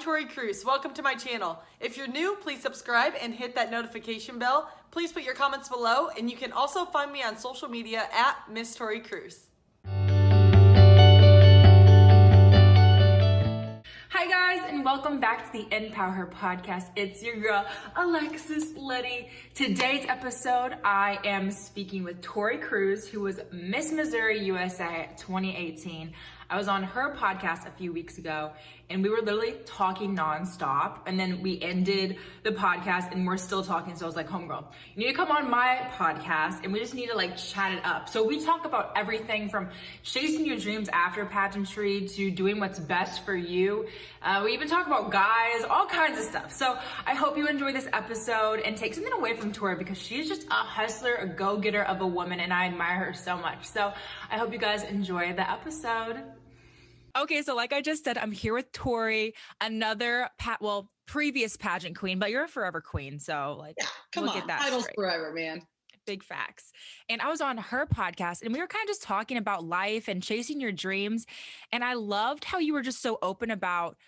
Tori Cruz. Welcome to my channel. If you're new, please subscribe and hit that notification bell. Please put your comments below, and you can also find me on social media at Miss Tori Cruz. Hi guys, and welcome back to the InPowHER Podcast. It's your girl, Alexis Lete. Today's episode, I am speaking with Tori Cruz, who was Miss Missouri USA 2018. I was on her podcast a few weeks ago, and we were literally talking nonstop, and then we ended the podcast, and we're still talking, so I was like, homegirl, you need to come on my podcast, and we just need to like chat it up. So we talk about everything from chasing your dreams after pageantry to doing what's best for you. We even talk about guys, all kinds of stuff. So I hope you enjoy this episode and take something away from Tori, because she's just a hustler, a go-getter of a woman, and I admire her so much. So I hope you guys enjoy the episode. Okay, so like I just said, I'm here with Tori, another previous pageant queen, but you're a forever queen, so like, yeah, come on, get that titles straight. Forever, man. Big facts. And I was on her podcast, and we were kind of just talking about life and chasing your dreams, and I loved how you were just so open about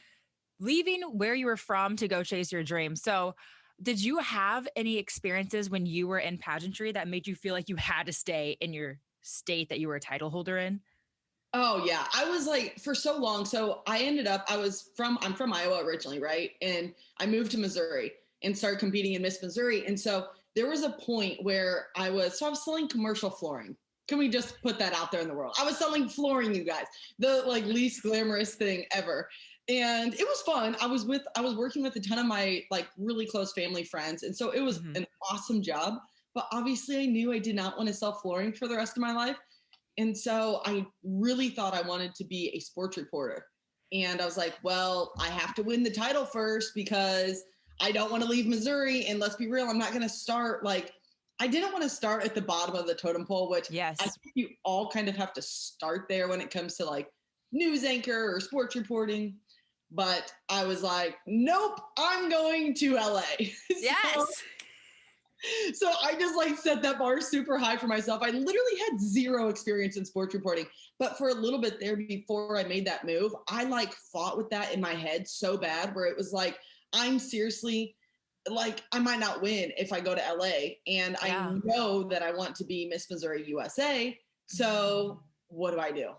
leaving where you were from to go chase your dreams. So did you have any experiences when you were in pageantry that made you feel like you had to stay in your state that you were a title holder in? Oh yeah. I was like, for so long. So I ended up, I'm from Iowa originally, right? And I moved to Missouri and started competing in Miss Missouri. And so there was a point where I was selling commercial flooring. Can we just put that out there in the world? I was selling flooring, you guys, the like least glamorous thing ever. And it was fun. I was working with a ton of my like really close family friends. And so it was an awesome job, but obviously I knew I did not want to sell flooring for the rest of my life. And so I really thought I wanted to be a sports reporter. And I was like, well, I have to win the title first because I don't want to leave Missouri. And let's be real, I'm not going to start I didn't want to start at the bottom of the totem pole, which yes, I think you all kind of have to start there when it comes to like news anchor or sports reporting. But I was like, nope, I'm going to LA. Yes. So I just like set that bar super high for myself. I literally had zero experience in sports reporting, but for a little bit there before I made that move, I like fought with that in my head so bad where it was like, I'm seriously like, I might not win if I go to LA, and I know that I want to be Miss Missouri USA. So what do I do?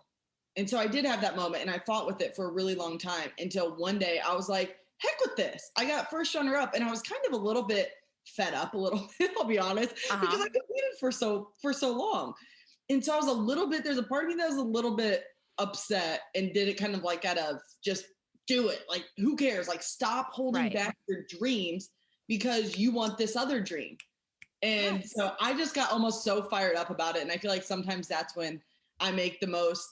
And so I did have that moment, and I fought with it for a really long time until one day I was like, heck with this. I got first runner up, and I was kind of a little bit fed up a little bit, I'll be honest, because I competed for so long. And so I was there's a part of me that was a little bit upset and did it kind of like out of just do it. Like, who cares? Like, stop holding back your dreams because you want this other dream. And so I just got almost so fired up about it. And I feel like sometimes that's when I make the most,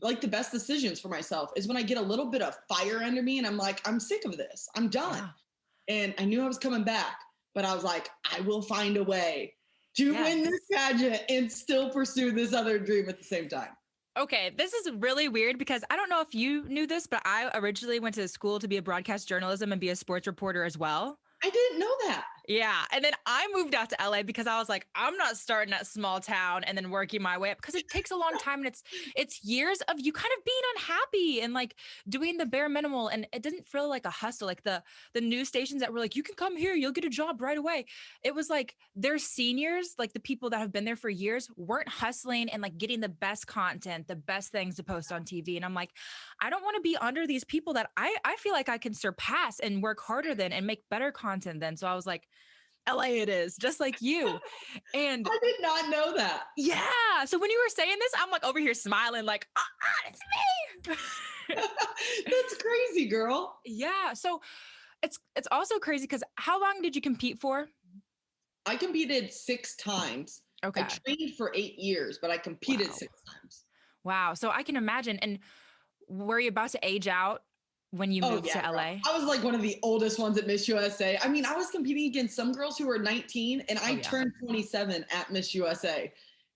like the best decisions for myself is when I get a little bit of fire under me and I'm like, I'm sick of this. I'm done. And I knew I was coming back. But I was like, I will find a way to win this pageant and still pursue this other dream at the same time. Okay, this is really weird because I don't know if you knew this, but I originally went to school to be a broadcast journalism and be a sports reporter as well. I didn't know that. Yeah. And then I moved out to LA because I was like, I'm not starting at small town and then working my way up because it takes a long time. And it's years of you kind of being unhappy and like doing the bare minimal. And it didn't feel like a hustle. Like the news stations that were like, you can come here, you'll get a job right away. It was like their seniors, like the people that have been there for years, weren't hustling and like getting the best content, the best things to post on TV. And I'm like, I don't want to be under these people that I feel like I can surpass and work harder than and make better content than. So I was like, LA it is, just like you. And I did not know that. Yeah. So when you were saying this, I'm like over here smiling like, it's me. That's crazy, girl. Yeah. So it's also crazy because how long did you compete for? I competed 6 times. Okay. I trained for 8 years, but I competed 6 times. Wow. So I can imagine. And were you about to age out when you moved to LA? Bro. I was like one of the oldest ones at Miss USA. I mean, I was competing against some girls who were 19 and I turned 27 at Miss USA.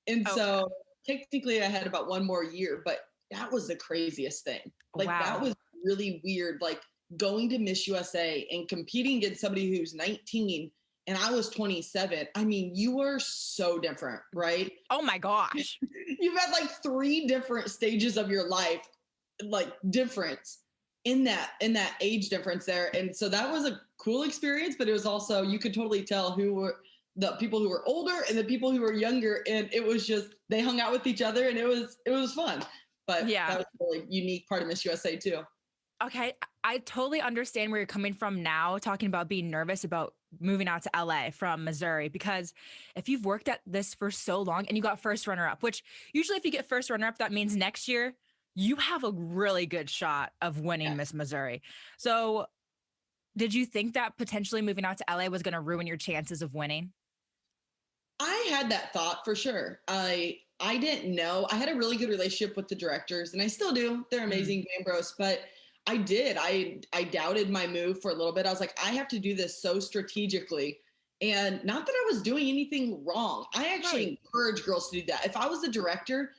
And so technically I had about 1 more year, but that was the craziest thing. Like that was really weird. Like going to Miss USA and competing against somebody who's 19 and I was 27. I mean, you were so different, right? Oh my gosh. You've had like 3 different stages of your life, like difference. in that age difference there. And so that was a cool experience, but it was also, you could totally tell who were the people who were older and the people who were younger. And it was just, they hung out with each other and it was fun. But Yeah. that was a really unique part of Miss USA too. Okay. I totally understand where you're coming from now, talking about being nervous about moving out to LA from Missouri, because if you've worked at this for so long and you got first runner up, which usually if you get first runner up, that means next year you have a really good shot of winning Miss Missouri. So did you think that potentially moving out to LA was going to ruin your chances of winning? I had that thought for sure. I didn't know. I had a really good relationship with the directors, and I still do. They're amazing, Van Bros. But I did. I doubted my move for a little bit. I was like, I have to do this so strategically. And not that I was doing anything wrong. I actually encourage girls to do that. If I was the director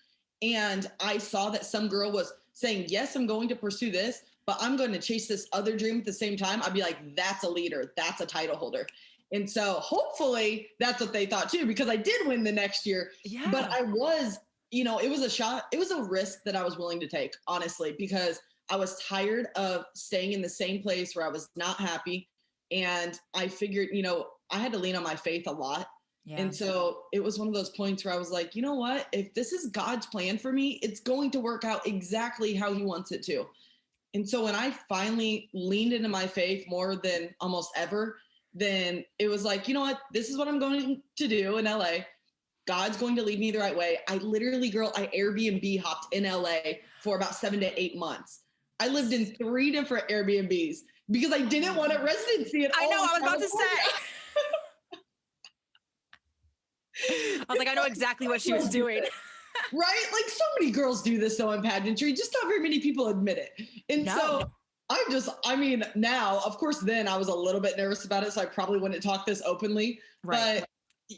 and I saw that some girl was saying, yes, I'm going to pursue this, but I'm going to chase this other dream at the same time, I'd be like, that's a leader. That's a title holder. And so hopefully that's what they thought too, because I did win the next year. Yeah. But I was, it was a shot. It was a risk that I was willing to take, honestly, because I was tired of staying in the same place where I was not happy. And I figured, I had to lean on my faith a lot. Yeah. And so it was one of those points where I was like, you know what, if this is God's plan for me, it's going to work out exactly how he wants it to. And so when I finally leaned into my faith more than almost ever, then it was like, you know what, this is what I'm going to do in LA. God's going to lead me the right way. I literally, I Airbnb hopped in LA for about 7 to 8 months. I lived in 3 different Airbnbs because I didn't want a residency at all. I know, I was about to say. I was like, I know exactly what she was doing. Right? Like so many girls do this though in pageantry, just not very many people admit it. And so now, of course, then I was a little bit nervous about it, so I probably wouldn't talk this openly. Right. But,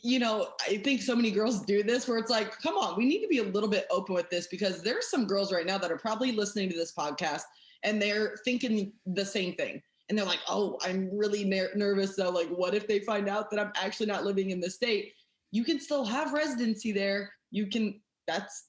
I think so many girls do this where it's like, come on, we need to be a little bit open with this because there's some girls right now that are probably listening to this podcast and they're thinking the same thing. And they're like, oh, I'm really nervous though. Like, what if they find out that I'm actually not living in the state? You can still have residency there. That's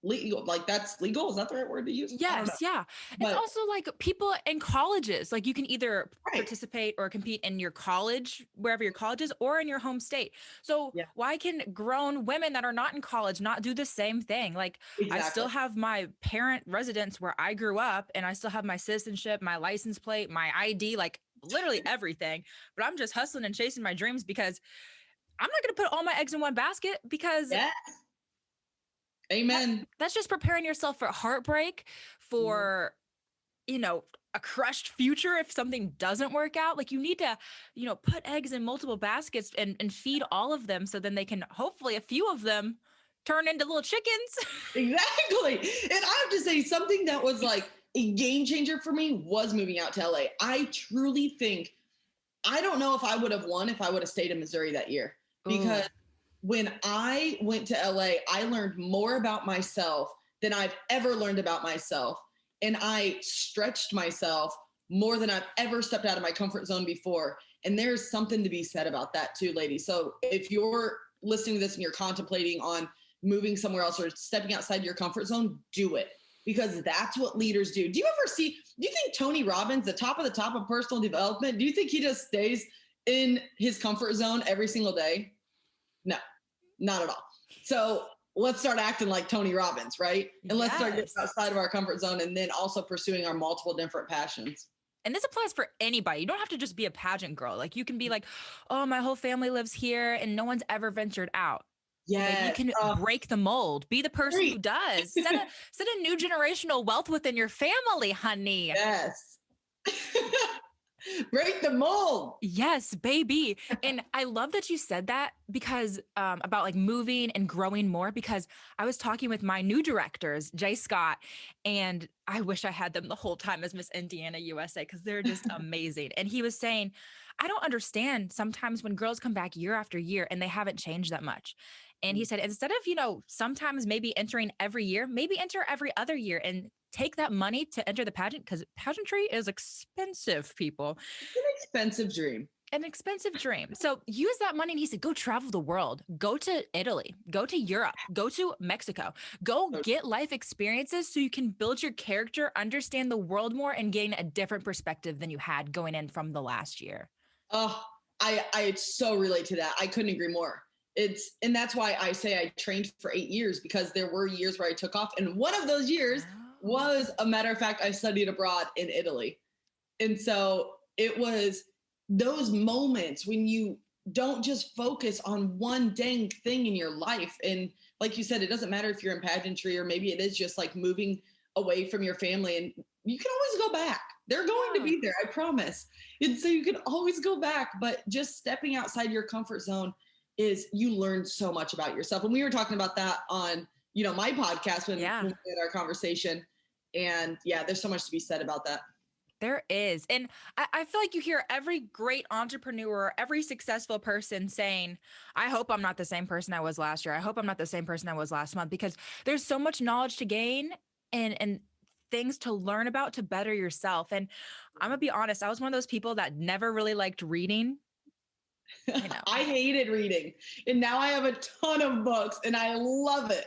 legal. Like that's legal. Is that the right word to use? Yes. Yeah. But it's also like people in colleges, like you can either participate or compete in your college, wherever your college is, or in your home state. So why can grown women that are not in college not do the same thing? Like I still have my parent residence where I grew up and I still have my citizenship, my license plate, my ID, like literally everything, but I'm just hustling and chasing my dreams because I'm not going to put all my eggs in one basket because Amen. That's just preparing yourself for heartbreak, for, a crushed future if something doesn't work out. Like you need to, put eggs in multiple baskets and feed all of them so then they can, hopefully a few of them turn into little chickens. Exactly. And I have to say something that was like a game changer for me was moving out to LA. I truly think, I don't know if I would have won if I would have stayed in Missouri that year because when I went to LA, I learned more about myself than I've ever learned about myself. And I stretched myself more than I've ever stepped out of my comfort zone before. And there's something to be said about that too, ladies. So if you're listening to this and you're contemplating on moving somewhere else or stepping outside your comfort zone, do it. Because that's what leaders do. Do you think Tony Robbins, the top of personal development, do you think he just stays in his comfort zone every single day? No. Not at all. So let's start acting like Tony Robbins, right? And let's start getting outside of our comfort zone and then also pursuing our multiple different passions. And this applies for anybody. You don't have to just be a pageant girl. Like you can be like, oh, my whole family lives here and no one's ever ventured out. Yeah, like you can break the mold. Be the person who does. Set a new generational wealth within your family, honey. Yes. Break the mold. Yes, baby. And I love that you said that because about like moving and growing more, because I was talking with my new directors, Jay Scott, and I wish I had them the whole time as Miss Indiana USA because they're just amazing. And he was saying, I don't understand sometimes when girls come back year after year and they haven't changed that much. And he said, instead of, sometimes maybe entering every year, maybe enter every other year and take that money to enter the pageant because pageantry is expensive, people. It's an expensive dream. an expensive dream. So use that money and he said, go travel the world, go to Italy, go to Europe, go to Mexico, go get life experiences so you can build your character, understand the world more, and gain a different perspective than you had going in from the last year. Oh, I so relate to that. I couldn't agree more. And that's why I say I trained for 8 years, because there were years where I took off. And one of those years was, a matter of fact, I studied abroad in Italy. And so it was those moments when you don't just focus on one dang thing in your life. And like you said, it doesn't matter if you're in pageantry, or maybe it is just like moving away from your family, and you can always go back. They're going to be there, I promise. And so you can always go back, but just stepping outside your comfort zone is, you learn so much about yourself. And we were talking about that on, my podcast when we had our conversation. And there's so much to be said about that. There is. And I feel like you hear every great entrepreneur, every successful person saying, I hope I'm not the same person I was last year. I hope I'm not the same person I was last month, because there's so much knowledge to gain and things to learn about to better yourself. And I'm gonna be honest, I was one of those people that never really liked reading. I hated reading, and now I have a ton of books and I love it.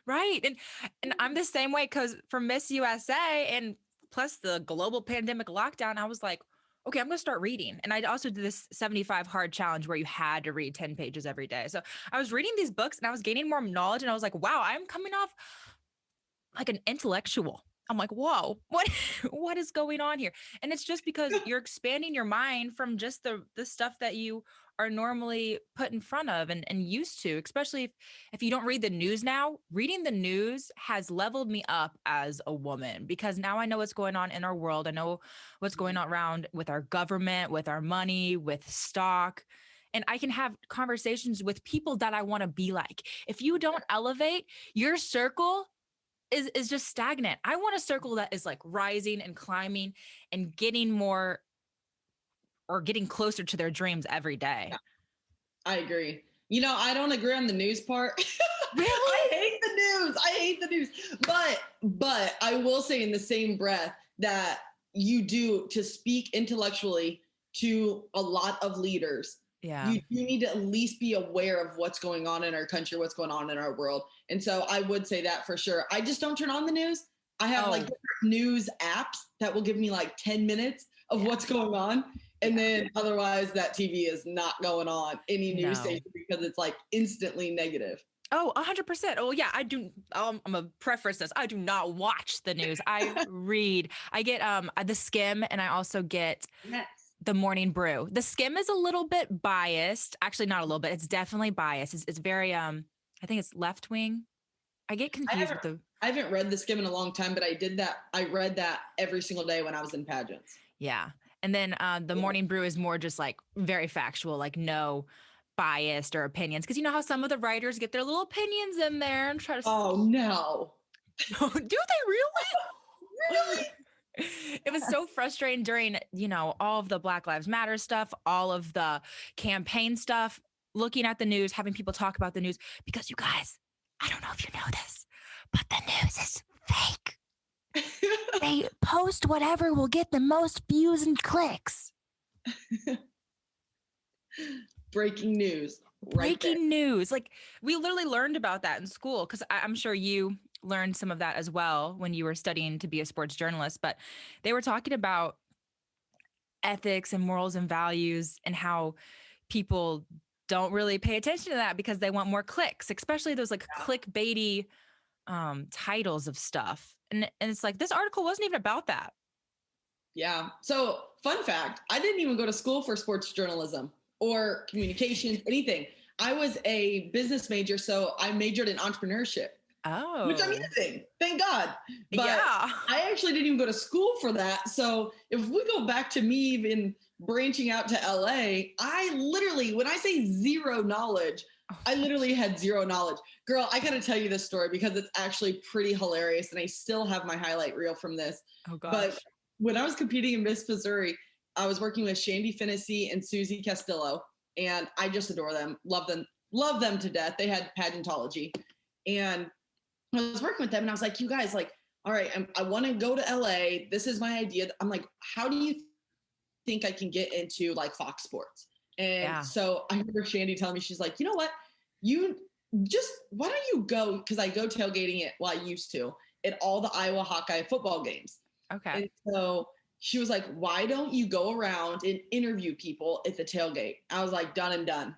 Right. And I'm the same way, because for Miss USA and plus the global pandemic lockdown, I was like, okay, I'm going to start reading. And I also did this 75 hard challenge where you had to read 10 pages every day. So I was reading these books and I was gaining more knowledge, and I was like, wow, I'm coming off like an intellectual. I'm like, whoa, what is going on here? And it's just because you're expanding your mind from just the stuff that you are normally put in front of and used to, especially if you don't read the news now. Reading the news has leveled me up as a woman, because now I know what's going on in our world. I know what's going on around with our government, with our money, with stock. And I can have conversations with people that I want to be like. If you don't elevate, your circle is just stagnant. I want a circle that is like rising and climbing and getting more, or getting closer to their dreams every day. Yeah, I agree. I don't agree on the news part. Really? I hate the news. But I will say in the same breath that you do, to speak intellectually to a lot of leaders. Yeah. You need to at least be aware of what's going on in our country, what's going on in our world. And so I would say that for sure. I just don't turn on the news. I have like different news apps that will give me like 10 minutes of what's going on. And then otherwise that TV is not going on any news station, because it's like instantly negative. Oh, 100%. Oh yeah. I do. I'm gonna preface this. I do not watch the news. I read. I get the Skim, and I also get the Morning Brew. The Skim is a little bit biased. Actually, not a little bit. It's definitely biased. It's very I think it's left wing. I get confused with I haven't read the Skim in a long time, but I read that every single day when I was in pageants. Yeah. And then the Morning Brew is more just like very factual, like no biased or opinions. Because you know how some of the writers get their little opinions in there and try to. Oh no. Do they really? Really? It was so frustrating during, all of the Black Lives Matter stuff, all of the campaign stuff, looking at the news, having people talk about the news, because you guys, I don't know if you know this, but the news is fake. They post whatever will get the most views and clicks. Breaking news. Breaking news. Like, we literally learned about that in school, because I'm sure you learned some of that as well when you were studying to be a sports journalist, but they were talking about ethics and morals and values, and how people don't really pay attention to that because they want more clicks, especially those like clickbaity titles of stuff. And it's like, this article wasn't even about that. Yeah. So fun fact, I didn't even go to school for sports journalism or communications, anything. I was a business major, so I majored in entrepreneurship. Oh. Which I'm using, thank God. But yeah. I actually didn't even go to school for that. So if we go back to me even branching out to LA, I literally, when I say zero knowledge, I literally had zero knowledge. Girl, I got to tell you this story because it's actually pretty hilarious. And I still have my highlight reel from this. Oh gosh. But when I was competing in Miss Missouri, I was working with Shandy Finnessy and Susie Castillo. And I just adore them, love them to death. They had pageantology. And I was working with them and I was like, you guys, like, all right, I want to go to LA. This is my idea. I'm like, how do you think I can get into like Fox Sports. And so I remember Shandy telling me, she's like, you know what, why don't you go? Cause I go tailgating it. Well, I used to at all the Iowa Hawkeye football games. Okay. And so she was like, why don't you go around and interview people at the tailgate? I was like, done and done.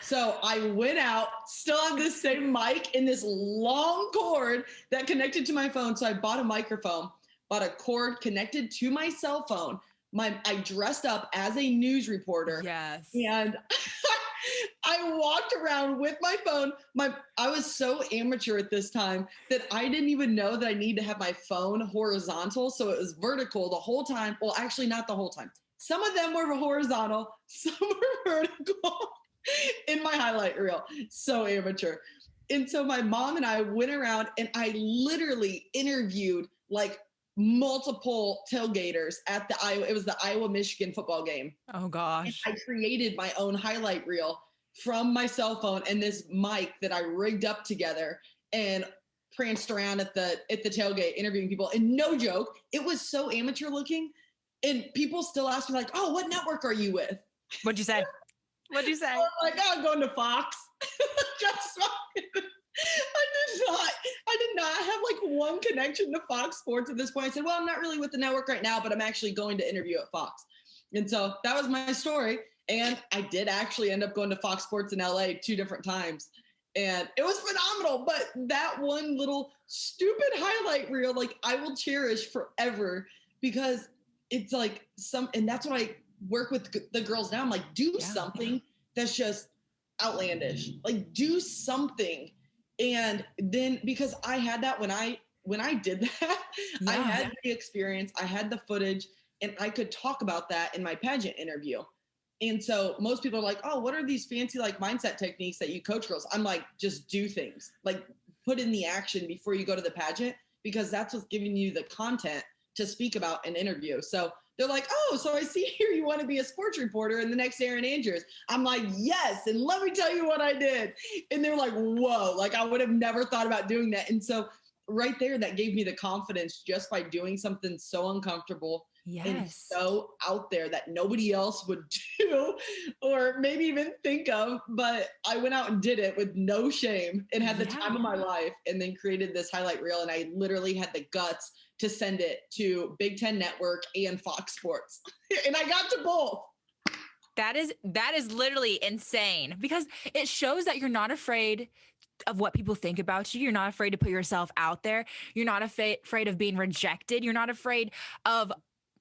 So I went out, still on this same mic and this long cord that connected to my phone. So I bought a microphone, bought a cord connected to my cell phone. I dressed up as a news reporter. Yes. And I walked around with my phone. I was so amateur at this time that I didn't even know that I need to have my phone horizontal. So it was vertical the whole time. Well, actually not the whole time. Some of them were horizontal, some were vertical in my highlight reel. So amateur. And so my mom and I went around and I literally interviewed like multiple tailgaters at it was the Iowa-Michigan football game. Oh gosh. And I created my own highlight reel from my cell phone and this mic that I rigged up together and pranced around at the tailgate interviewing people. And no joke, it was so amateur looking. And people still ask me like, oh, what network are you with? What'd you say? What'd you say? I was like, oh, I'm going to Fox. Just I did not have like one connection to Fox Sports at this point. I said, well, I'm not really with the network right now, but I'm actually going to interview at Fox. And so that was my story. And I did actually end up going to Fox Sports in LA 2 different times. And it was phenomenal. But that one little stupid highlight reel, like I will cherish forever because it's like and that's what I work with the girls now. I'm like, do something that's just outlandish, like do something. And then because I had that when I did that, I had the experience, I had the footage, and I could talk about that in my pageant interview. And so most people are like, oh, what are these fancy like mindset techniques that you coach girls? I'm like, just do things, like put in the action before you go to the pageant, because that's what's giving you the content to speak about an interview. So they're like, oh, so I see here you want to be a sports reporter in the next Erin Andrews. I'm like, yes. And let me tell you what I did. And they're like, whoa, like I would have never thought about doing that. And so right there, that gave me the confidence just by doing something so uncomfortable and so out there that nobody else would do or maybe even think of. But I went out and did it with no shame and had the time of my life, and then created this highlight reel. And I literally had the guts to send it to Big Ten Network and Fox Sports. And I got to both. That is literally insane, because it shows that you're not afraid of what people think about you. You're not afraid to put yourself out there. You're not afraid of being rejected. You're not afraid of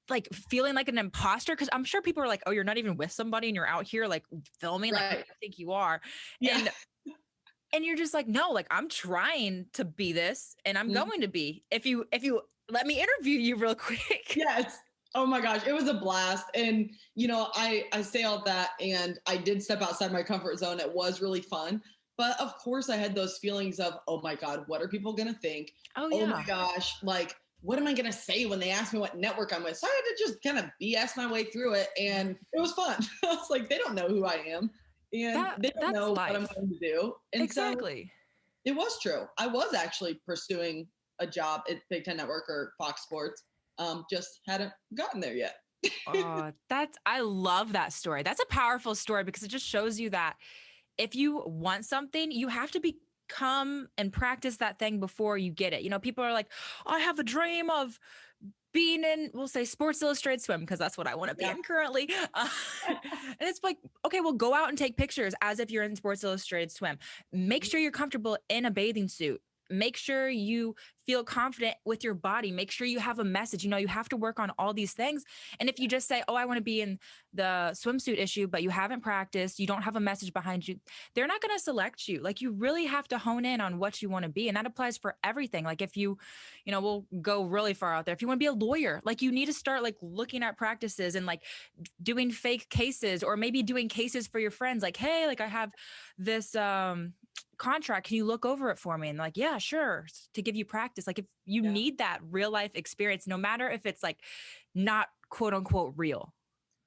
like feeling like an imposter. Cause I'm sure people are like, oh, you're not even with somebody and you're out here like filming. Like, I think you are. Yeah. And you're just like, no, like I'm trying to be this and I'm going to be, if you let me interview you real quick. Yes. Oh my gosh. It was a blast. And you know, I say all that, and I did step outside my comfort zone. It was really fun. But of course I had those feelings of, oh my God, what are people going to think? Oh my gosh. Like, what am I going to say when they ask me what network I'm with? So I had to just kind of BS my way through it. And it was fun. I was like, they don't know who I am. And they don't know what I'm going to do. And exactly. So it was true. I was actually pursuing a job at Big Ten Network or Fox Sports. Just hadn't gotten there yet. Oh, I love that story. That's a powerful story, because it just shows you that if you want something, you have to become and practice that thing before you get it. You know, people are like, oh, I have a dream of being in, we'll say Sports Illustrated Swim, because that's what I want to be in currently. And it's like, okay, well, go out and take pictures as if you're in Sports Illustrated Swim. Make sure you're comfortable in a bathing suit. Make sure you feel confident with your body. Make sure you have a message. You know, you have to work on all these things. And if you just say, oh, I want to be in the swimsuit issue, but you haven't practiced, you don't have a message behind you, they're not going to select you. Like, you really have to hone in on what you want to be. And that applies for everything. Like, if you know, we'll go really far out there. If you want to be a lawyer, like, you need to start like looking at practices and like doing fake cases, or maybe doing cases for your friends. Like, hey, like I have this, contract, can you look over it for me? And like, yeah, sure, to give you practice. Like, if you need that real life experience, no matter if it's like not quote unquote real.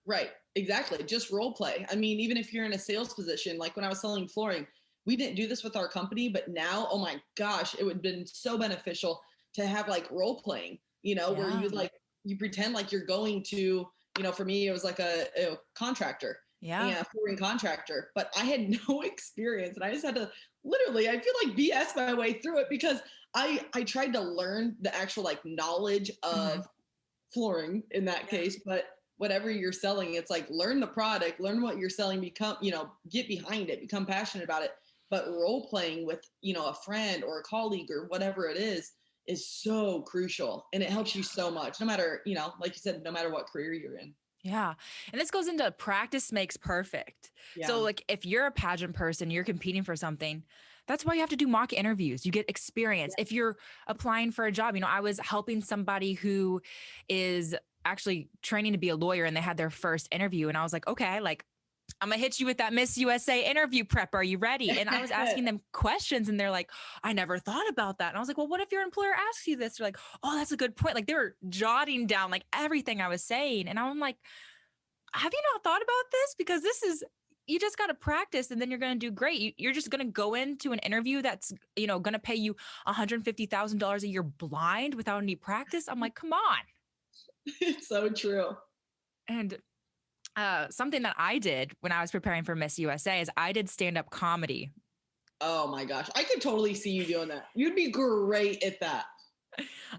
Right. Exactly. Just role play. I mean, even if you're in a sales position, like when I was selling flooring, we didn't do this with our company, but now, oh my gosh, it would have been so beneficial to have like role playing, you know, where you pretend like you're going to for me, it was like a contractor. Yeah. And a flooring contractor, but I had no experience, and I just had to literally, I feel like BS my way through it, because I tried to learn the actual like knowledge of flooring in that case, but whatever you're selling, it's like, learn the product, learn what you're selling, become, get behind it, become passionate about it. But role playing with, a friend or a colleague or whatever it is so crucial, and it helps you so much, no matter, like you said, no matter what career you're in. Yeah. And this goes into practice makes perfect. Yeah. So like if you're a pageant person, you're competing for something, that's why you have to do mock interviews. You get experience. If you're applying for a job, I was helping somebody who is actually training to be a lawyer, and they had their first interview. And I was like, okay, like I'm gonna hit you with that Miss USA interview prep. Are you ready? And I was asking them questions, and they're like, I never thought about that. And I was like, well, what if your employer asks you this? They're like, oh, that's a good point. Like they were jotting down like everything I was saying. And I'm like, have you not thought about this? Because you just got to practice, and then you're going to do great. You're just going to go into an interview that's, going to pay you $150,000 a year blind without any practice. I'm like, come on. It's so true. And something that I did when I was preparing for Miss USA is I did stand-up comedy. Oh my gosh. I could totally see you doing that. You'd be great at that.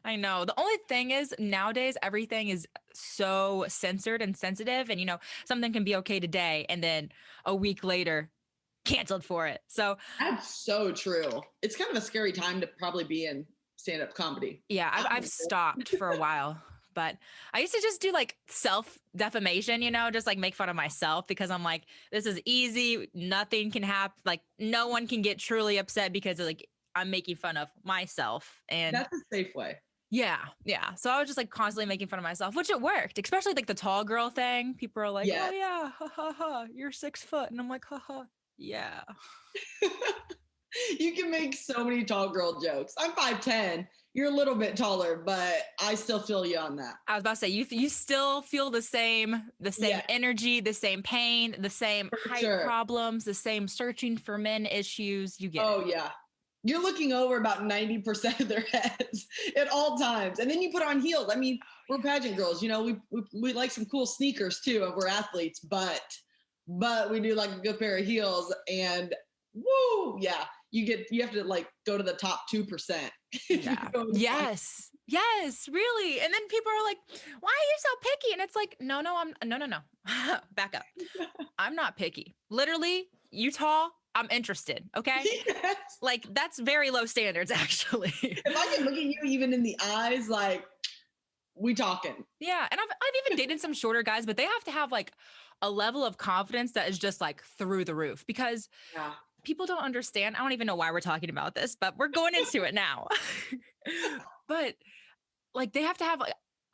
I know. The only thing is nowadays, everything is so censored and sensitive, and, something can be okay today, and then a week later canceled for it. So that's so true. It's kind of a scary time to probably be in stand-up comedy. Yeah. I've stopped for a while. But I used to just do like self-defamation, just like make fun of myself, because I'm like, this is easy. Nothing can happen. Like no one can get truly upset because like I'm making fun of myself. And that's a safe way. Yeah. Yeah. So I was just like constantly making fun of myself, which it worked, especially like the tall girl thing. People are like, oh yeah, ha ha ha, you're 6 foot. And I'm like, ha ha. Yeah. You can make so many tall girl jokes. I'm 5'10". You're a little bit taller, but I still feel you on that. I was about to say, you still feel the same energy, the same pain, the same height problems, the same searching for men issues. You get it. Yeah. You're looking over about 90% of their heads at all times. And then you put on heels. I mean, we're pageant girls, we like some cool sneakers too, and we're athletes, but we do like a good pair of heels, and woo, yeah. You have to like go to the top 2%. Yeah. Yes, really. And then people are like, why are you so picky? And it's like, no, back up. I'm not picky. Literally, you tall, I'm interested. Okay. Yes. Like that's very low standards, actually. If I can look at you even in the eyes, like we talking. Yeah. And I've even dated some shorter guys, but they have to have like a level of confidence that is just like through the roof, because people don't understand. I don't even know why we're talking about this, but we're going into it now. But like they have to have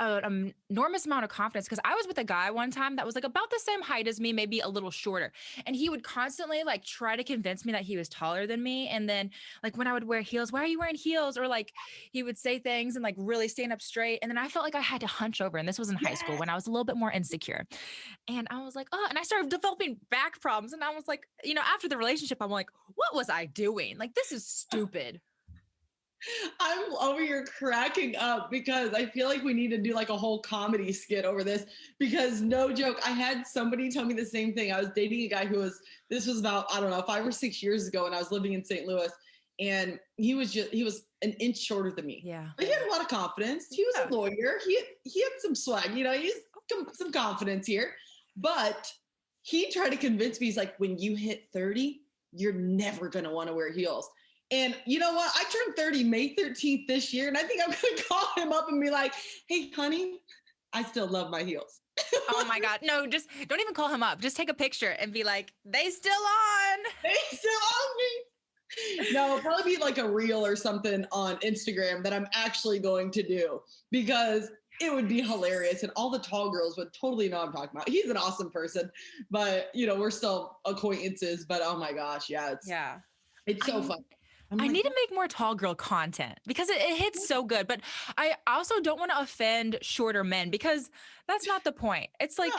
an enormous amount of confidence, because I was with a guy one time that was like about the same height as me, maybe a little shorter. And he would constantly like try to convince me that he was taller than me. And then like when I would wear heels, why are you wearing heels? Or like he would say things and like really stand up straight. And then I felt like I had to hunch over. And this was in high school when I was a little bit more insecure. And I was like, oh, and I started developing back problems. And I was like, after the relationship, I'm like, what was I doing? Like, this is stupid. I'm over here cracking up, because I feel like we need to do like a whole comedy skit over this, because no joke, I had somebody tell me the same thing. I was dating a guy this was about, I don't know, 5 or 6 years ago, and I was living in St. Louis, and he was an inch shorter than me. Yeah. But he had a lot of confidence. He was a lawyer. He had some swag, he's some confidence here. But he tried to convince me, he's like, when you hit 30, you're never going to want to wear heels. And you know what? I turned 30 May 13th this year, and I think I'm going to call him up and be like, hey, honey, I still love my heels. Oh my God. No, just don't even call him up. Just take a picture and be like, they still on. They still on me. No, probably be like a reel or something on Instagram that I'm actually going to do, because it would be hilarious. And all the tall girls would totally know what I'm talking about. He's an awesome person, but we're still acquaintances, but oh my gosh. Yeah. It's so fun. I need to make more tall girl content, because it hits so good. But I also don't want to offend shorter men, because that's not the point. It's like,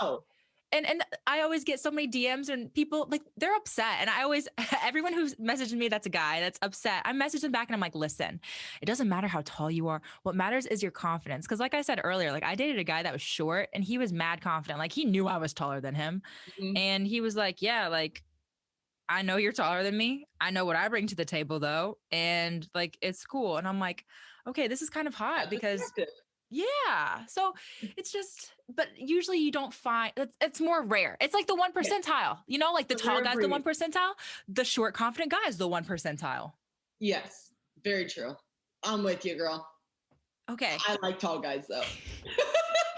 and I always get so many DMs and people like they're upset. And I always, everyone who's messaging me that's a guy that's upset, I message them back and I'm like, listen, it doesn't matter how tall you are. What matters is your confidence. Cause like I said earlier, like I dated a guy that was short and he was mad confident. Like he knew I was taller than him. Mhm. And he was like, yeah, like I know you're taller than me. I know what I bring to the table though. And like, it's cool. And I'm like, okay, this is kind of hot That's because attractive. yeah. So it's just, but usually you don't find it's more rare. It's like the 1 percentile, you know, like the It's a tall rare guy's the breed. 1 percentile, the short confident guy is the 1 percentile. Yes, very true. I'm with you, girl. Okay. I like tall guys though.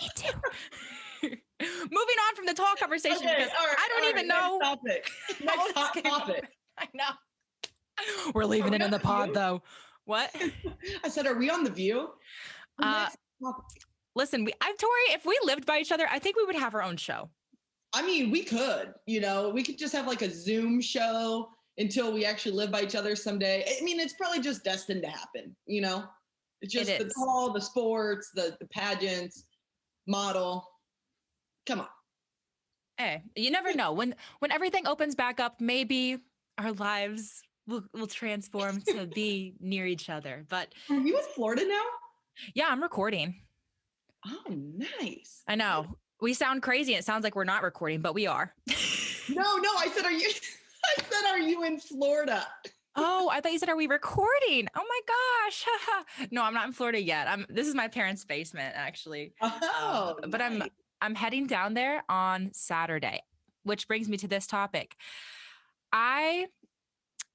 Me too. Moving on from the tall conversation Okay, because all right, I don't even know. Next topic. No, Next just hot kidding. topic. I know. We're leaving it in the pod though. What? I said, are we on The View? Uh, Listen, Tori, if we lived by each other, I think we would have our own show. I mean, we could, we could just have like a Zoom show until we actually live by each other someday. I mean, it's probably just destined to happen, It's just It the is. tall, the sports, the pageants, model. Come on. Hey, you never know. When everything opens back up, maybe our lives will transform to be near each other. But Are you in Florida now? yeah, I'm recording. Oh, nice. I know. We sound crazy. It sounds like we're not recording, but we are. No, I said, are you in Florida? Oh, I thought you said, are we recording? Oh my gosh. No, I'm not in Florida yet. This is my parents' basement, actually. Oh, But nice. I'm heading down there on Saturday, which brings me to this topic.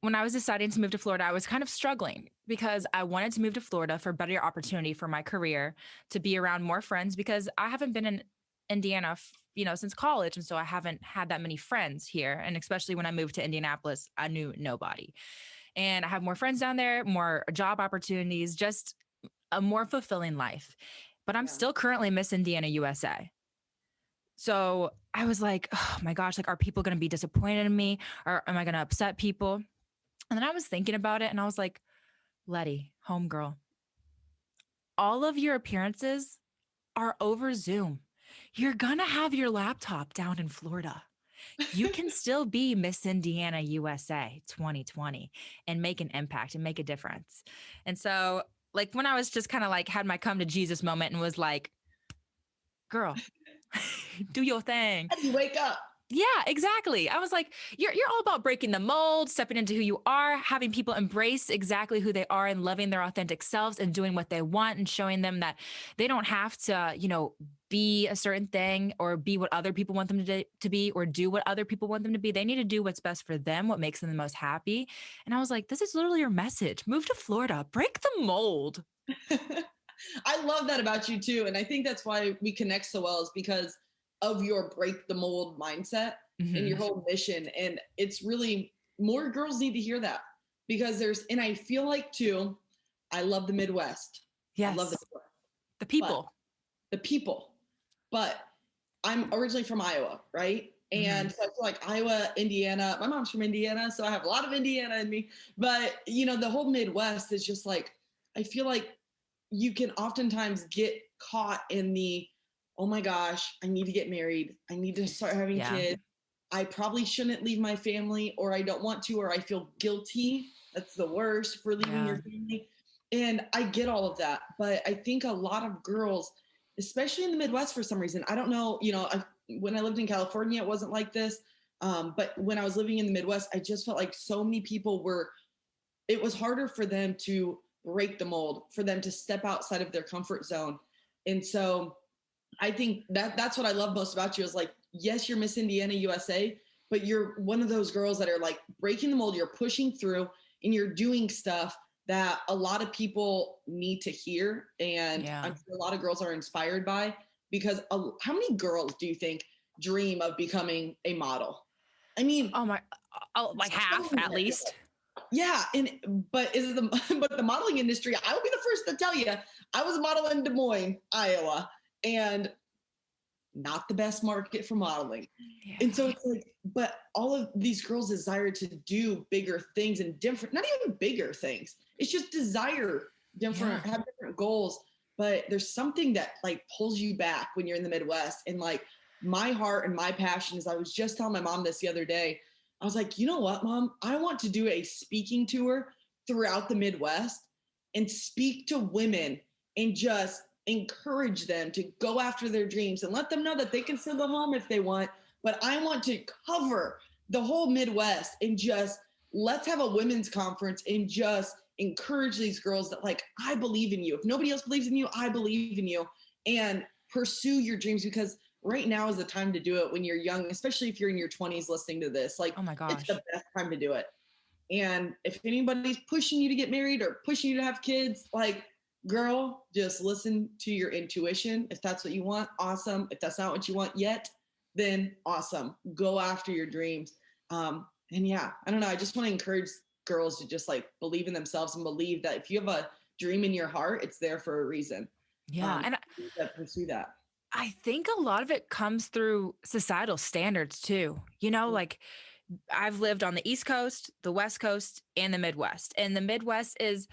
When I was deciding to move to Florida, I was kind of struggling because I wanted to move to Florida for better opportunity for my career, to be around more friends, because I haven't been in Indiana, since college. And so I haven't had that many friends here. And especially when I moved to Indianapolis, I knew nobody. And I have more friends down there, more job opportunities, just a more fulfilling life. But I'm still currently Miss Indiana USA. So I was like, oh my gosh, like, are people going to be disappointed in me? Or am I going to upset people? And then I was thinking about it and I was like, Letty, homegirl, all of your appearances are over Zoom. You're going to have your laptop down in Florida. You can still be Miss Indiana USA 2020 and make an impact and make a difference. And so, like, when I was just kind of like had my come to Jesus moment and was like, girl, do your thing. How do you wake up? Yeah, exactly. I was like, you're all about breaking the mold, stepping into who you are, having people embrace exactly who they are and loving their authentic selves and doing what they want and showing them that they don't have to, be a certain thing or be what other people want them to be or do what other people want them to be. They need to do what's best for them, what makes them the most happy. And I was like, this is literally your message. Move to Florida, break the mold. I love that about you too. And I think that's why we connect so well, is because of your break the mold mindset and your whole mission. And it's really, more girls need to hear that, because and I feel like too, I love the Midwest. Yes. I love the Midwest. The people. But I'm originally from Iowa, right? And so I feel like Iowa, Indiana, my mom's from Indiana, so I have a lot of Indiana in me. But, the whole Midwest is just like, I feel like you can oftentimes get caught in the, oh my gosh, I need to get married. I need to start having kids. I probably shouldn't leave my family, or I don't want to, or I feel guilty. That's the worst, for leaving your family. And I get all of that. But I think a lot of girls, especially in the Midwest, for some reason, I don't know, when I lived in California, it wasn't like this. But when I was living in the Midwest, I just felt like so many people it was harder for them to break the mold, for them to step outside of their comfort zone. And so I think that's what I love most about you, is like, yes, you're Miss Indiana USA, but you're one of those girls that are like breaking the mold. You're pushing through and you're doing stuff that a lot of people need to hear. And I'm sure a lot of girls are inspired by, because how many girls do you think dream of becoming a model? I mean, like half at least. Yeah. But the modeling industry, I will be the first to tell you, I was a model in Des Moines, Iowa, and not the best market for modeling. Yeah. And so it's like, but all of these girls desire to do bigger things and different, not even bigger things. It's just desire have different goals. But there's something that like pulls you back when you're in the Midwest, and like my heart and my passion is, I was just telling my mom this the other day. I was like, you know what, Mom? I want to do a speaking tour throughout the Midwest and speak to women and just encourage them to go after their dreams and let them know that they can still go home if they want. But I want to cover the whole Midwest and just let's have a women's conference and just encourage these girls that, like, I believe in you. If nobody else believes in you, I believe in you, and pursue your dreams, because right now is the time to do it when you're young, especially if you're in your 20s listening to this. Like, Oh my gosh. it's the best time to do it. And if anybody's pushing you to get married or pushing you to have kids, like, girl, just listen to your intuition. If that's what you want, awesome. If that's not what you want yet, then awesome. Go after your dreams. And yeah, I don't know. I just want to encourage girls to just like believe in themselves and believe that if you have a dream in your heart, it's there for a reason. Yeah. And pursue that. I think a lot of it comes through societal standards too. You know, like I've lived on the East Coast, the West Coast, and the Midwest. And the Midwest is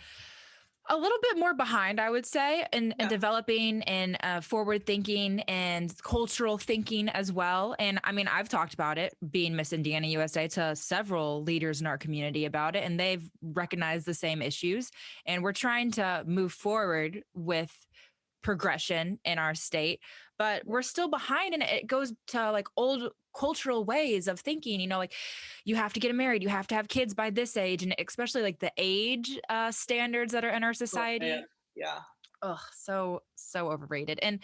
a little bit more behind, I would say, in developing and forward thinking and cultural thinking as well. And I mean, I've talked about it being Miss Indiana USA to several leaders in our community about it, and they've recognized the same issues. And we're trying to move forward with progression in our state, but we're still behind. And it goes to like old cultural ways of thinking, you know, like you have to get married, you have to have kids by this age, and especially like the age standards that are in our society. Oh, yeah. Oh, so overrated. And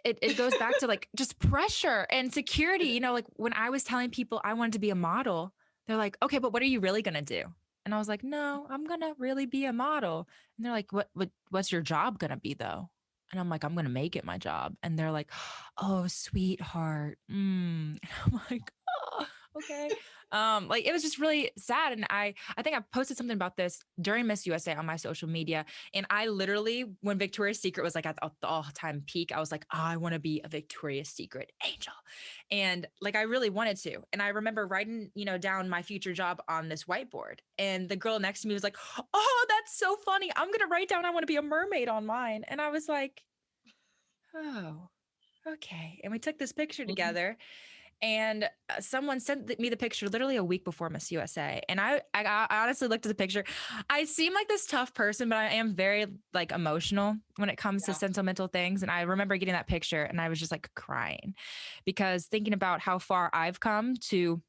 it goes back to like just pressure and security. You know, like when I was telling people I wanted to be a model, they're like, okay, but what are you really going to do? And I was like, no, I'm going to really be a model. And they're like, what's your job going to be though? And I'm like, I'm going to make it my job. And they're like, oh, sweetheart. And I'm like, oh, okay. Like it was just really sad. And I think I posted something about this during Miss USA on my social media. And I literally, when Victoria's Secret was like at the all-time peak, I was like, oh, I want to be a Victoria's Secret angel. And like, I really wanted to. And I remember writing, you know, down my future job on this whiteboard. And the girl next to me was like, oh, that's so funny. I'm going to write down, I want to be a mermaid on mine. And I was like, oh, okay. And we took this picture together. And someone sent me the picture literally a week before Miss USA. And I honestly looked at the picture. I seem like this tough person, but I am very like emotional when it comes to sentimental things. And I remember getting that picture and I was just like crying because thinking about how far I've come to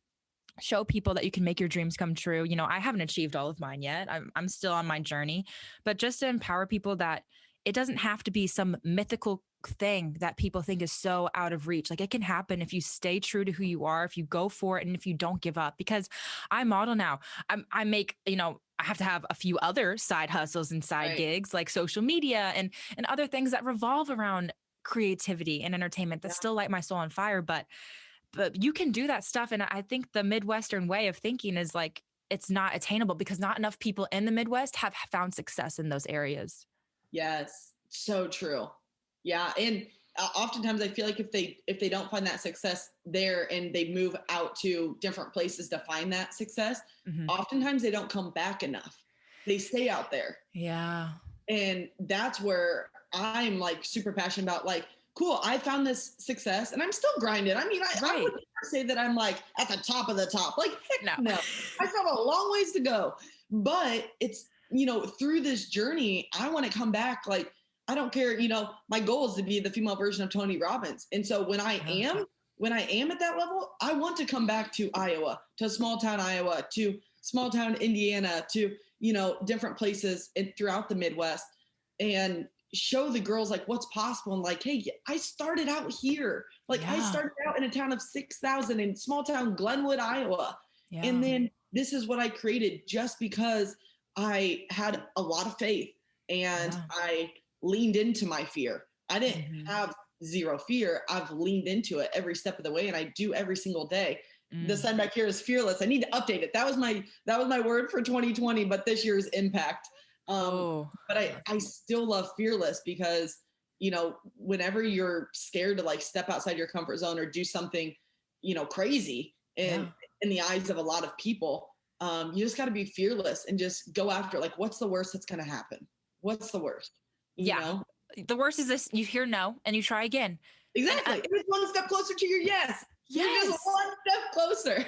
show people that you can make your dreams come true. You know, I haven't achieved all of mine yet. I'm still on my journey, but just to empower people that it doesn't have to be some mythical thing that people think is so out of reach. Like it can happen if you stay true to who you are, if you go for it, and if you don't give up. Because I model now, I make, you know, I have to have a few other side hustles and side gigs like social media and other things that revolve around creativity and entertainment that still light my soul on fire. But you can do that stuff. And I think the Midwestern way of thinking is like, it's not attainable because not enough people in the Midwest have found success in those areas. Yes, so true. Yeah, and oftentimes I feel like if they don't find that success there and they move out to different places to find that success, oftentimes they don't come back enough. They stay out there. Yeah. And that's where I'm like super passionate about like, cool, I found this success and I'm still grinding. I mean, I would never say that I'm like at the top of the top. Like, heck no. I still have a long ways to go. But it's, you know, through this journey, I want to come back like, I don't care, you know, my goal is to be the female version of Tony Robbins. And so when I am at that level, I want to come back to Iowa, to small town Iowa, to small town Indiana, to, you know, different places throughout the Midwest and show the girls like what's possible. And like, hey, I started out here. Like I started out in a town of 6,000 in small town Glenwood, Iowa. Yeah. And then this is what I created just because I had a lot of faith and I leaned into my fear. I didn't have zero fear. I've leaned into it every step of the way and I do every single day. The sign back here is fearless. I need to update it. That was my word for 2020, but this year's impact. But I still love fearless because, you know, whenever you're scared to like step outside your comfort zone or do something, you know, crazy in the eyes of a lot of people, you just got to be fearless and just go after like, what's the worst that's going to happen? What's the worst? You know? The worst is this, you hear no and you try again. Exactly. It's one step closer to your yes. You're just one step closer.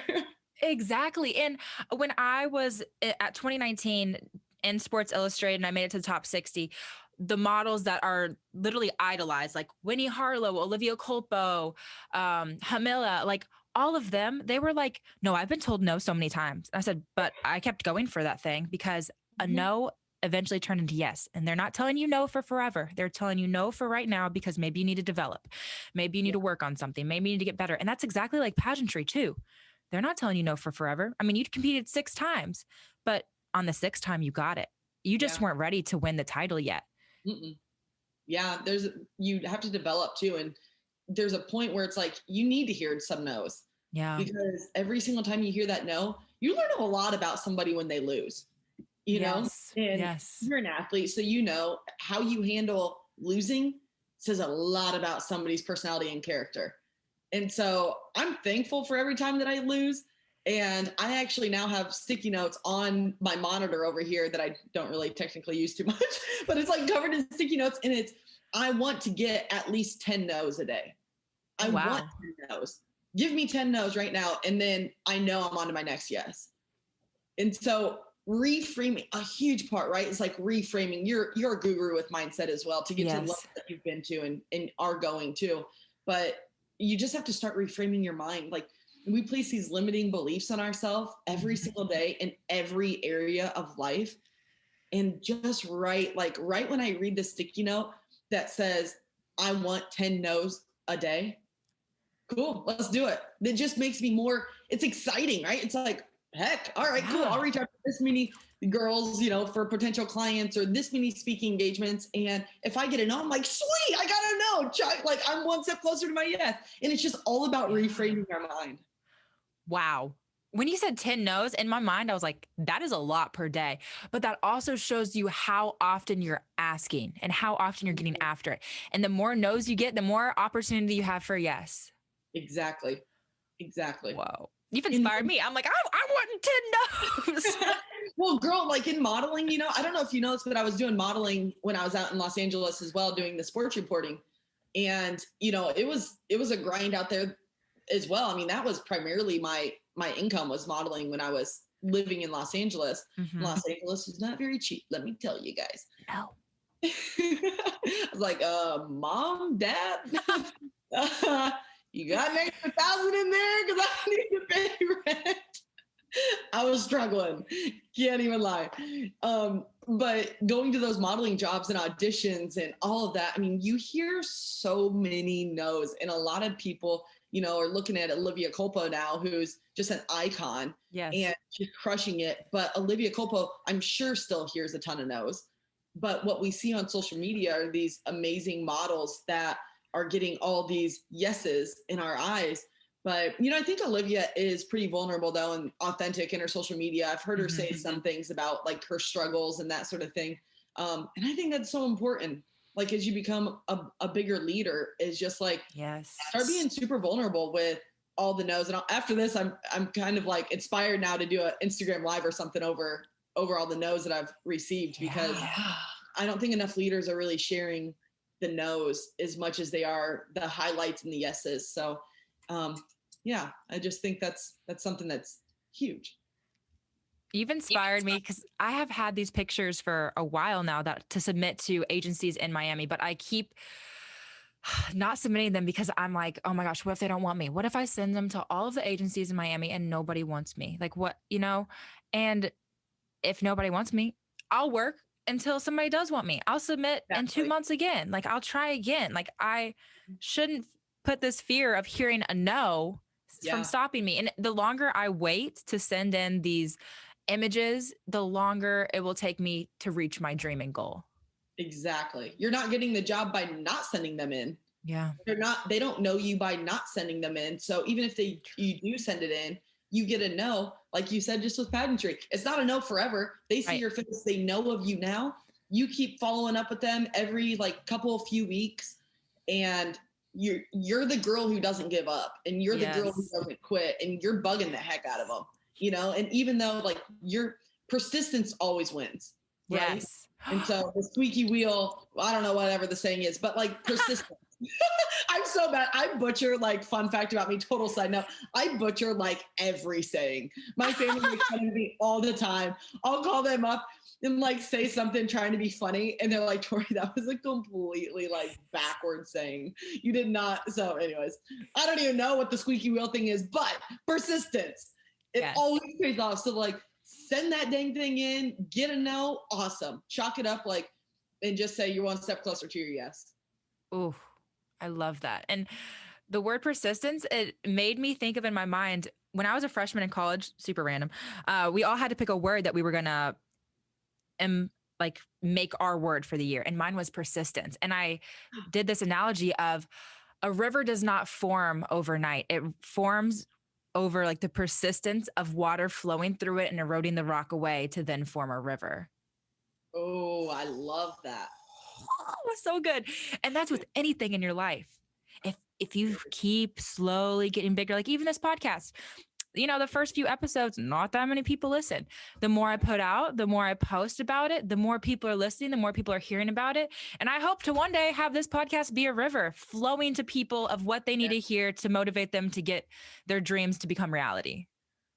Exactly. And when I was at 2019 in Sports Illustrated and I made it to the top 60, the models that are literally idolized, like Winnie Harlow, Olivia Culpo, Hamila, like all of them, they were like, no, I've been told no so many times. I said, but I kept going for that thing because a no eventually turned into yes. And they're not telling you no for forever. They're telling you no for right now because maybe you need to develop. Maybe you need to work on something. Maybe you need to get better. And that's exactly like pageantry too. They're not telling you no for forever. I mean, you competed 6 times, but on the 6th time you got it. You just weren't ready to win the title yet. Mm-mm. Yeah, you have to develop too. And there's a point where it's like, you need to hear some no's. Yeah. Because every single time you hear that no, you learn a lot about somebody when they lose, you know? And you're an athlete, so you know how you handle losing says a lot about somebody's personality and character. And so I'm thankful for every time that I lose. And I actually now have sticky notes on my monitor over here that I don't really technically use too much, but it's like covered in sticky notes. And I want to get at least 10 no's a day. I want 10 no's. Give me 10 no's right now. And then I know I'm on to my next yes. And so reframing, a huge part, right? It's like reframing. You're a guru with mindset as well to get to the level that you've been to and are going to. But you just have to start reframing your mind. Like, we place these limiting beliefs on ourselves every single day in every area of life. And just right when I read the sticky note that says, I want 10 no's a day. Cool, let's do it. It just makes me it's exciting, right? It's like, heck, all right, cool. I'll reach out to this many girls, for potential clients or this many speaking engagements. And if I get a no, I'm like, sweet, I got a no. Like, I'm one step closer to my yes. And it's just all about reframing our mind. Wow. When you said 10 no's, in my mind, I was like, that is a lot per day. But that also shows you how often you're asking and how often you're getting after it. And the more no's you get, the more opportunity you have for yes. Exactly. Whoa. You've inspired me. I'm like, I want 10 no's. Well, girl, like in modeling, I don't know if you know this, but I was doing modeling when I was out in Los Angeles as well, doing the sports reporting. And, it was a grind out there as well. I mean, that was primarily my income was modeling when I was living in Los Angeles. Mm-hmm. Los Angeles is not very cheap, let me tell you guys. No. I was like, Mom, Dad, you got an extra $1,000 in there because I need to pay rent. I was struggling, can't even lie. But going to those modeling jobs and auditions and all of that, I mean, you hear so many no's, and a lot of people are looking at Olivia Culpo now, who's just an icon. Yes. And she's crushing it. But Olivia Culpo, I'm sure, still hears a ton of no's. But what we see on social media are these amazing models that are getting all these yeses in our eyes. But, I think Olivia is pretty vulnerable, though, and authentic in her social media. I've heard her say some things about, like, her struggles and that sort of thing. And I think that's so important. Like, as you become a bigger leader, is just like, start being super vulnerable with all the no's. And after this, I'm kind of like inspired now to do an Instagram live or something over all the no's that I've received, because I don't think enough leaders are really sharing the no's as much as they are the highlights and the yeses. So, I just think that's something that's huge. You've inspired me because I have had these pictures for a while now to submit to agencies in Miami, but I keep not submitting them because I'm like, oh my gosh, what if they don't want me? What if I send them to all of the agencies in Miami and nobody wants me? Like, what, and if nobody wants me, I'll work until somebody does want me. I'll submit in 2 months again. Like, I'll try again. Like, I shouldn't put this fear of hearing a no from stopping me. And the longer I wait to send in these images, the longer it will take me to reach my dream and goal. Exactly. You're not getting the job by not sending them in. Yeah. They don't know you by not sending them in. So even if you do send it in, you get a no, like you said, just with pageantry. It's not a no forever. They see your face. They know of you now. You keep following up with them every few weeks. And you're the girl who doesn't give up, and you're the girl who doesn't quit, and you're bugging the heck out of them, and even though your persistence always wins. Right? Yes. And so the squeaky wheel, I don't know, whatever the saying is, but persistence, I'm so bad. I butcher, like, fun fact about me, total side note. I butcher like every saying. My family makes fun of me all the time. I'll call them up and like say something trying to be funny. And they're like, Tori, that was a completely like backward saying. You did not. So anyways, I don't even know what the squeaky wheel thing is, but persistence. It always pays off. So like send that dang thing in, get a no, awesome. Chalk it up like, and just say you're one step closer to your yes. Ooh, I love that. And the word persistence, it made me think of in my mind, when I was a freshman in college, super random, we all had to pick a word that we were going to like make our word for the year. And mine was persistence. And I did this analogy of a river does not form overnight. It forms over like the persistence of water flowing through it and eroding the rock away to then form a river. Oh, I love that. Oh, so good. And that's with anything in your life. If you keep slowly getting bigger, like even this podcast, you know, the first few episodes, not that many people listen. The more I put out, the more I post about it, the more people are listening, the more people are hearing about it. And I hope to one day have this podcast be a river flowing to people of what they need to hear to motivate them to get their dreams to become reality.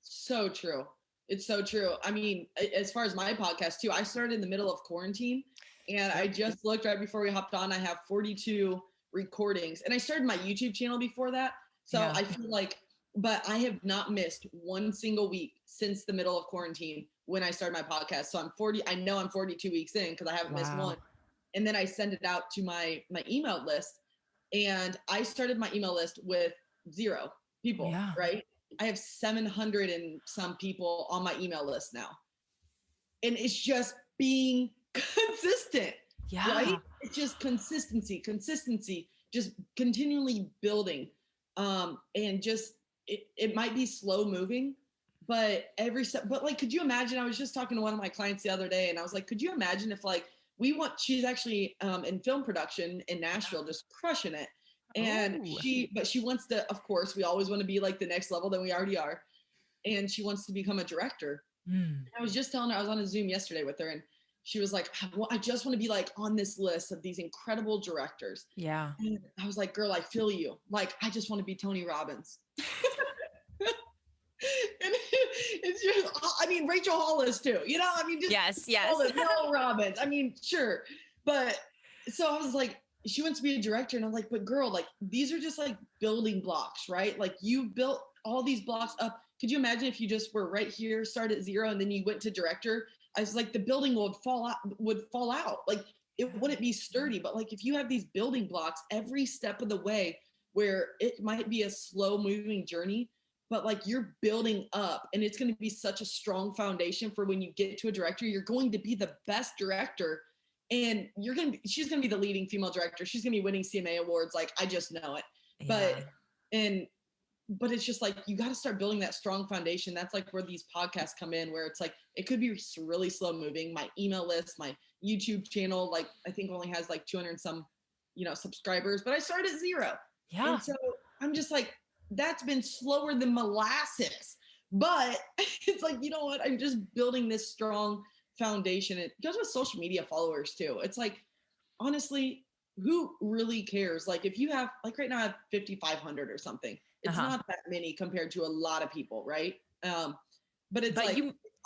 So true. It's so true. I mean, as far as my podcast too, I started in the middle of quarantine and I just looked right before we hopped on. I have 42 recordings and I started my YouTube channel before that. So I feel like, but I have not missed one single week since the middle of quarantine when I started my podcast. So I know I'm 42 weeks in because I haven't missed one. And then I send it out to my email list and I started my email list with 0 people, right? I have 700 and some people on my email list now. And it's just being consistent, right? It's just consistency, just continually building. And just, it might be slow moving, but every step, but like, could you imagine, I was just talking to one of my clients the other day and I was like, could you imagine if like she's actually in film production in Nashville, just crushing it. And she wants to, of course, we always want to be like the next level than we already are. And she wants to become a director. I was just telling her, I was on a Zoom yesterday with her and she was like, well, I just want to be like on this list of these incredible directors. Yeah. And I was like, girl, I feel you. Like, I just want to be Tony Robbins. And it's just, I mean, Rachel Hollis too, you know, I mean, just yes. Mel Robbins. I mean, sure. But so I was like, she wants to be a director. And I'm like, but girl, like, these are just like building blocks, right? Like you built all these blocks up. Could you imagine if you just were right here, start at 0, and then you went to director? I was like, the building would fall out. Like it wouldn't be sturdy. But like, if you have these building blocks every step of the way where it might be a slow moving journey, but like you're building up and it's going to be such a strong foundation for when you get to a director, you're going to be the best director and she's going to be the leading female director. She's going to be winning CMA awards. Like, I just know it, but it's just like, you got to start building that strong foundation. That's like where these podcasts come in, where it's like, it could be really slow moving. My email list, my YouTube channel, like I think only has like 200 and some, subscribers, but I started at 0. Yeah. And so I'm just like, that's been slower than molasses, but it's like, you know what? I'm just building this strong foundation. It goes with social media followers too. It's like, honestly, who really cares? Like if you have, like right now I have 5,500 or something. It's not that many compared to a lot of people, right? But it's like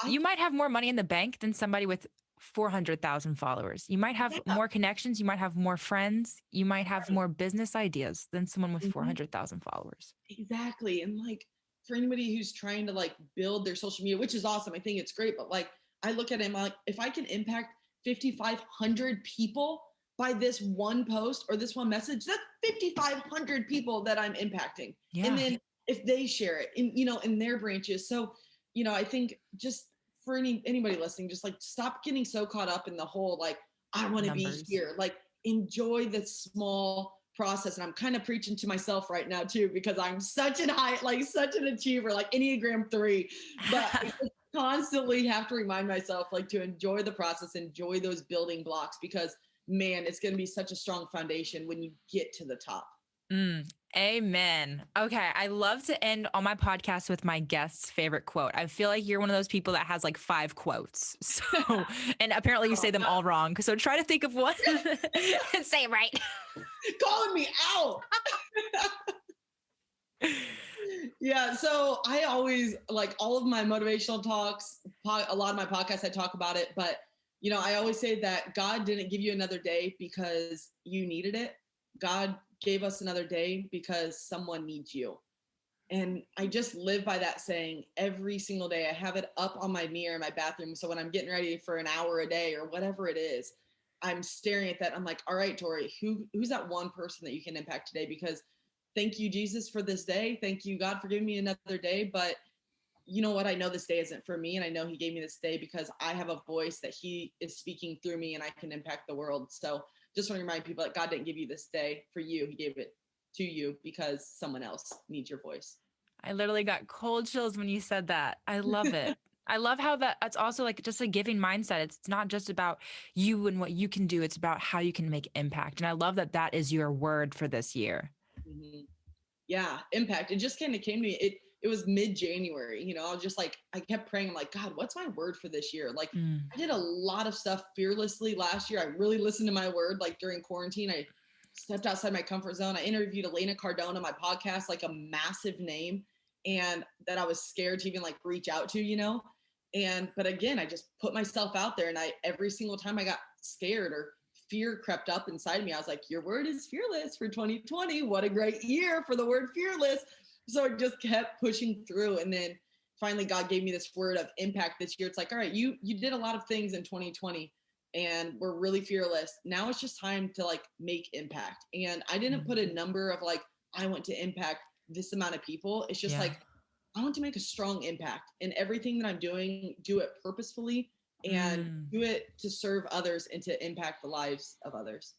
you might have more money in the bank than somebody with 400,000 followers. You might have more connections. You might have more friends. You might have more business ideas than someone with 400,000 followers. Exactly. And like for anybody who's trying to like build their social media, which is awesome. I think it's great. But like, I look at it, I'm like, if I can impact 5,500 people by this one post or this one message, that's 5,500 people that I'm impacting. Yeah. And then if they share it in their branches. So, I think just for anybody listening, just like stop getting so caught up in the whole, like, I want to be here, like enjoy the small process. And I'm kind of preaching to myself right now too, because I'm such an achiever, like Enneagram 3, but I just constantly have to remind myself like to enjoy the process, enjoy those building blocks, because man, it's going to be such a strong foundation when you get to the top. Amen. Okay. I love to end all my podcasts with my guest's favorite quote. I feel like you're one of those people that has like 5 quotes. So, and apparently you say them all wrong. So try to think of one and say it right. Calling me out. Yeah, so I always like all of my motivational talks, a lot of my podcasts, I talk about it, but I always say that God didn't give you another day because you needed it. God gave us another day because someone needs you. And I just live by that saying every single day. I have it up on my mirror in my bathroom. So when I'm getting ready for an hour a day or whatever it is, I'm staring at that. I'm like, all right, Tori, who's that one person that you can impact today? Because thank you, Jesus, for this day. Thank you, God, for giving me another day. But you know what? I know this day isn't for me. And I know he gave me this day because I have a voice that he is speaking through me and I can impact the world. So just want to remind people that God didn't give you this day for you. He gave it to you because someone else needs your voice. I literally got cold chills when you said that. I love it. I love how that's also like just a giving mindset. It's not just about you and what you can do. It's about how you can make impact. And I love that that is your word for this year. Mm-hmm. Yeah, impact. It just kind of came to me. It was mid-January, I was just like, I kept praying. I'm like, God, what's my word for this year? Like I did a lot of stuff fearlessly last year. I really listened to my word. Like during quarantine, I stepped outside my comfort zone. I interviewed Elena Cardone on my podcast, like a massive name, and that I was scared to even like reach out to, but again, I just put myself out there, and every single time I got scared or fear crept up inside me, I was like, your word is fearless for 2020. What a great year for the word fearless. So I just kept pushing through. And then finally God gave me this word of impact this year. It's like, all right, you did a lot of things in 2020 and we're really fearless. Now it's just time to like make impact. And I didn't put a number of like, I want to impact this amount of people. It's just like, I want to make a strong impact in everything that I'm doing, do it purposefully and do it to serve others and to impact the lives of others.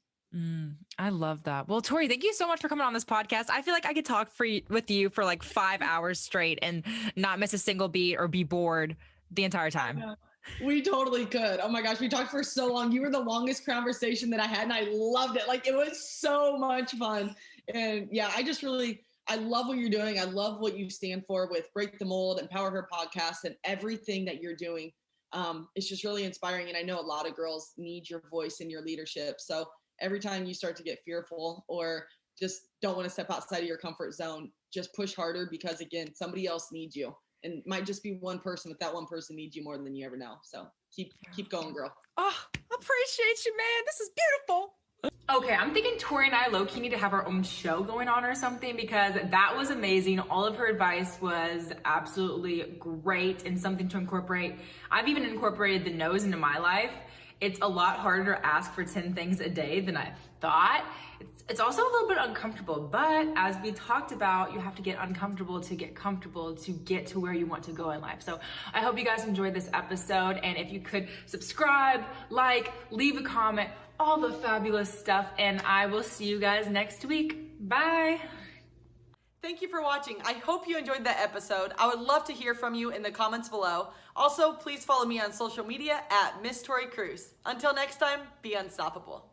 I love that. Well, Tori, thank you so much for coming on this podcast. I feel like I could talk with you for like 5 hours straight and not miss a single beat or be bored the entire time. We totally could. Oh my gosh, we talked for so long. You were the longest conversation that I had and I loved it. Like it was so much fun. And yeah, I love what you're doing. I love what you stand for with Break the Mold and InPowHER Podcast and everything that you're doing. It's just really inspiring. And I know a lot of girls need your voice and your leadership. So every time you start to get fearful or just don't want to step outside of your comfort zone, just push harder because again, somebody else needs you. And it might just be one person, but that one person needs you more than you ever know. So keep going, girl. Oh, appreciate you, man. This is beautiful. Okay, I'm thinking Tori and I low-key need to have our own show going on or something because that was amazing. All of her advice was absolutely great and something to incorporate. I've even incorporated the no's into my life. It's a lot harder to ask for 10 things a day than I thought. It's also a little bit uncomfortable, but as we talked about, you have to get uncomfortable to get comfortable to get to where you want to go in life. So I hope you guys enjoyed this episode. And if you could subscribe, like, leave a comment, all the fabulous stuff. And I will see you guys next week. Bye. Thank you for watching. I hope you enjoyed that episode. I would love to hear from you in the comments below. Also, please follow me on social media at Miss Tori Cruz. Until next time, be unstoppable.